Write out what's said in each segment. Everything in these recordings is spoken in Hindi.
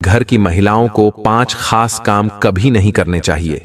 घर की महिलाओं को 5 खास काम कभी नहीं करने चाहिए।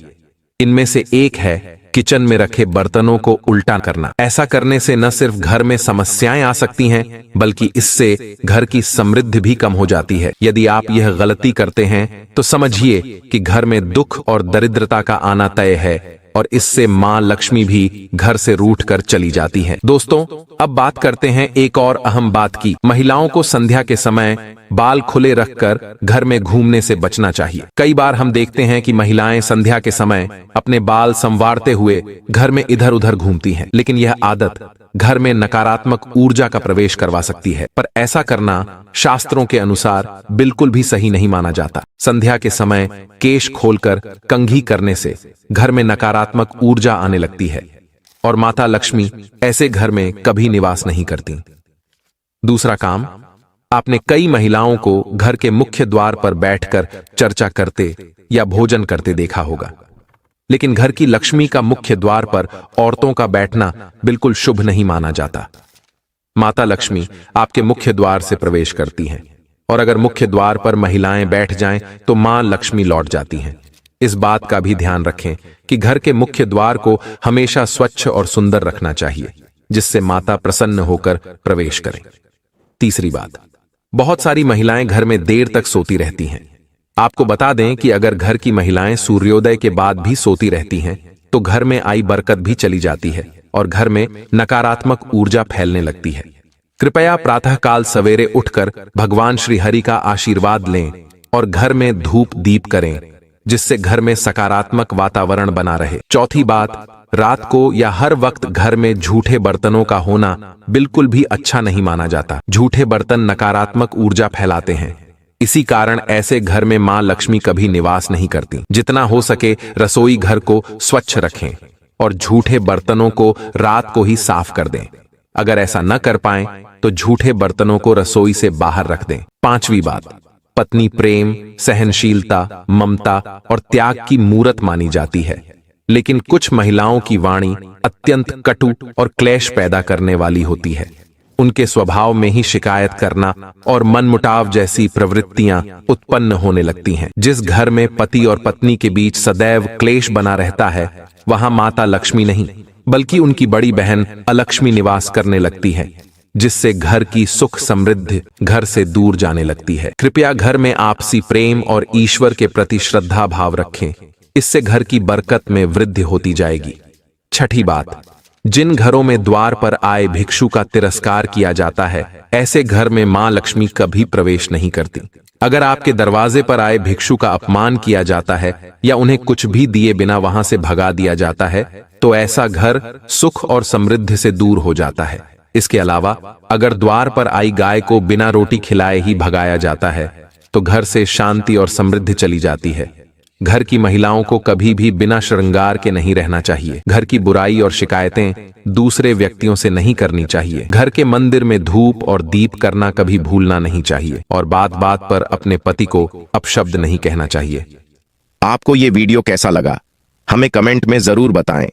इनमें से एक है किचन में रखे बर्तनों को उल्टा करना। ऐसा करने से न सिर्फ घर में समस्याएं आ सकती हैं, बल्कि इससे घर की समृद्धि भी कम हो जाती है। यदि आप यह गलती करते हैं तो समझिए कि घर में दुख और दरिद्रता का आना तय है, और इससे मां लक्ष्मी भी घर से रूठ कर चली जाती हैं। दोस्तों, अब बात करते हैं एक और अहम बात की। महिलाओं को संध्या के समय बाल खुले रखकर घर में घूमने से बचना चाहिए। कई बार हम देखते हैं कि महिलाएं संध्या के समय अपने बाल संवारते हुए घर में इधर उधर घूमती हैं, लेकिन यह आदत घर में नकारात्मक ऊर्जा का प्रवेश करवा सकती है। पर ऐसा करना शास्त्रों के अनुसार बिल्कुल भी सही नहीं माना जाता। संध्या के समय केश खोलकर कंघी करने से घर में नकारात्मक ऊर्जा आने लगती है, और माता लक्ष्मी ऐसे घर में कभी निवास नहीं करती। दूसरा काम, आपने कई महिलाओं को घर के मुख्य द्वार पर बैठकर चर्चा करते या भोजन करते देखा होगा, लेकिन घर की लक्ष्मी का मुख्य द्वार पर औरतों का बैठना बिल्कुल शुभ नहीं माना जाता। माता लक्ष्मी आपके मुख्य द्वार से प्रवेश करती हैं, और अगर मुख्य द्वार पर महिलाएं बैठ जाएं तो मां लक्ष्मी लौट जाती हैं। इस बात का भी ध्यान रखें कि घर के मुख्य द्वार को हमेशा स्वच्छ और सुंदर रखना चाहिए, जिससे माता प्रसन्न होकर प्रवेश करें। तीसरी बात, बहुत सारी महिलाएं घर में देर तक सोती रहती हैं। आपको बता दें कि अगर घर की महिलाएं सूर्योदय के बाद भी सोती रहती हैं तो घर में आई बरकत भी चली जाती है और घर में नकारात्मक ऊर्जा फैलने लगती है। कृपया प्रातःकाल सवेरे उठकर भगवान श्री हरि का आशीर्वाद लें और घर में धूप दीप करें, जिससे घर में सकारात्मक वातावरण बना रहे। चौथी बात, रात को या हर वक्त घर में झूठे बर्तनों का होना बिल्कुल भी अच्छा नहीं माना जाता। झूठे बर्तन नकारात्मक ऊर्जा फैलाते हैं। इसी कारण ऐसे घर में मां लक्ष्मी कभी निवास नहीं करती। जितना हो सके रसोई घर को स्वच्छ रखें और झूठे बर्तनों को रात को ही साफ कर दें। अगर ऐसा न कर पाएं तो झूठे बर्तनों को रसोई से बाहर रख दें। पांचवी बात, पत्नी प्रेम, सहनशीलता, ममता और त्याग की मूरत मानी जाती है, लेकिन कुछ महिलाओं की वाणी अत्यंत कटु और क्लेश पैदा करने वाली होती है। उनके स्वभाव में ही शिकायत करना और मनमुटाव जैसी प्रवृत्तियां उत्पन्न होने लगती हैं। जिस घर में पति और पत्नी के बीच सदैव क्लेश बना रहता है, वहां माता लक्ष्मी नहीं बल्कि उनकी बड़ी बहन अलक्ष्मी निवास करने लगती है, जिससे घर की सुख समृद्धि घर से दूर जाने लगती है। कृपया घर में आपसी प्रेम और ईश्वर के प्रति श्रद्धा भाव रखें, इससे घर की बरकत में वृद्धि होती जाएगी। छठी बात, जिन घरों में द्वार पर आए भिक्षु का तिरस्कार किया जाता है, ऐसे घर में मां लक्ष्मी कभी प्रवेश नहीं करती। अगर आपके दरवाजे पर आए भिक्षु का अपमान किया जाता है या उन्हें कुछ भी दिए बिना वहां से भगा दिया जाता है, तो ऐसा घर सुख और समृद्धि से दूर हो जाता है। इसके अलावा अगर द्वार पर आई गाय को बिना रोटी खिलाए ही भगाया जाता है, तो घर से शांति और समृद्धि चली जाती है। घर की महिलाओं को कभी भी बिना श्रृंगार के नहीं रहना चाहिए। घर की बुराई और शिकायतें दूसरे व्यक्तियों से नहीं करनी चाहिए। घर के मंदिर में धूप और दीप करना कभी भूलना नहीं चाहिए, और बात बात पर अपने पति को अपशब्द नहीं कहना चाहिए। आपको ये वीडियो कैसा लगा, हमें कमेंट में जरूर बताएं।